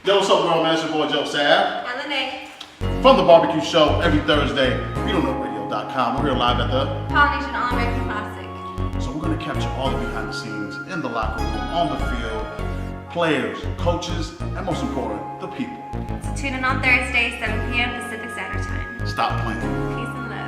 Yo, what's up, world, man? It's your boy Joe Sav. And Lene. From the Barbecue Show every Thursday. If you don't know radio.com, we're here live at the Polynesian All American Classic. So we're going to capture all the behind the scenes in the locker room, on the field, players, coaches, and most important, the people. So tune in on Thursday, 7 p.m. Pacific Standard Time. Stop playing. Peace and love.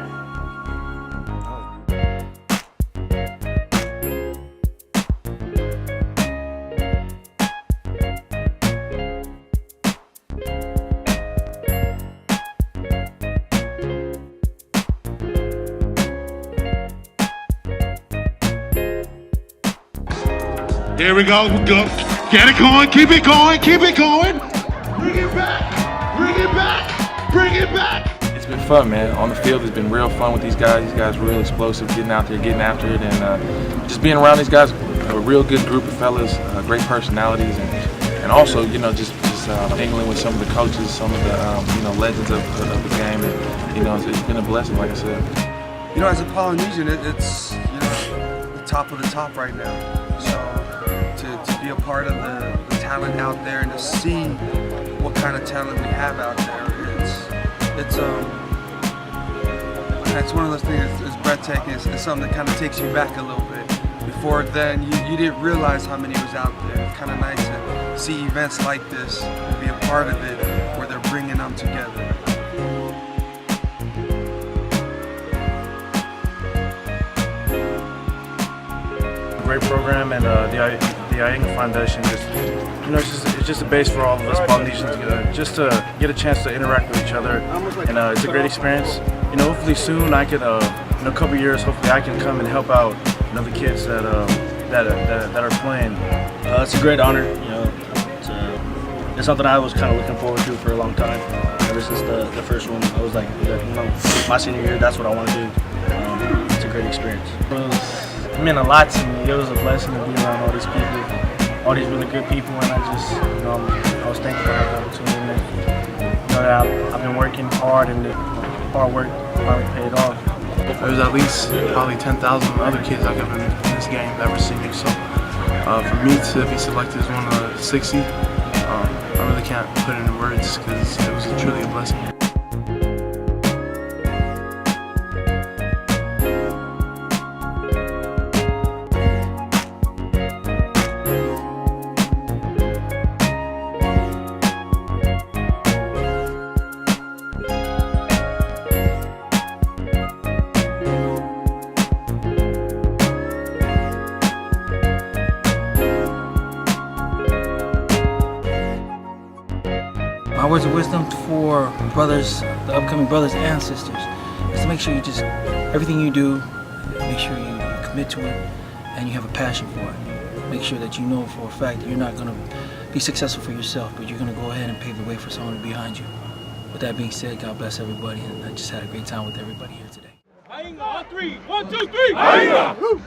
Here we go. Get it going. Keep it going. Keep it going. Bring it back. Bring it back. Bring it back. It's been fun, man. On the field, it's been real fun with these guys. These guys are real explosive, getting out there, getting after it, and just being around these guys. A real good group of fellas, great personalities, and also, you know, just mingling with some of the coaches, some of the you know, legends of the game, and you know, it's been a blessing, like I said. You know, as a Polynesian, it's, you know, the top of the top right now. So to be a part of the talent out there and to see what kind of talent we have out there, it's one of those things. It's breathtaking. It's something that kind of takes you back a little bit. Before then, you didn't realize how many was out there. It's kind of nice to see events like this and be a part of it, where they're bringing them together. Great program, and the AIGA Foundation it's just a base for all of us Polynesians, just to get a chance to interact with each other, and it's a great experience. You know, hopefully soon I could, in a couple years, hopefully I can come and help out, you know, the kids that are playing. It's a great honor. You know, it's something I was kind of looking forward to for a long time. Ever since the first one, I was like, you know, my senior year, that's what I want to do. It's a great experience. It meant a lot to me. It was a blessing to be around all these people, all these really good people, and I was thankful for the opportunity. And, you know, I've been working hard, and the hard work finally paid off. There's at least probably 10,000 other kids like I'm in this game that were seniors. So for me to be selected as one of the 60, I really can't put it into words because it was truly a blessing. My words of wisdom for brothers, the upcoming brothers and sisters, is to make sure you just, everything you do, make sure you commit to it and you have a passion for it. Make sure that you know for a fact that you're not going to be successful for yourself, but you're going to go ahead and pave the way for someone behind you. With that being said, God bless everybody, and I just had a great time with everybody here today. AIGA on 3. 1, 2, 3. AIGA!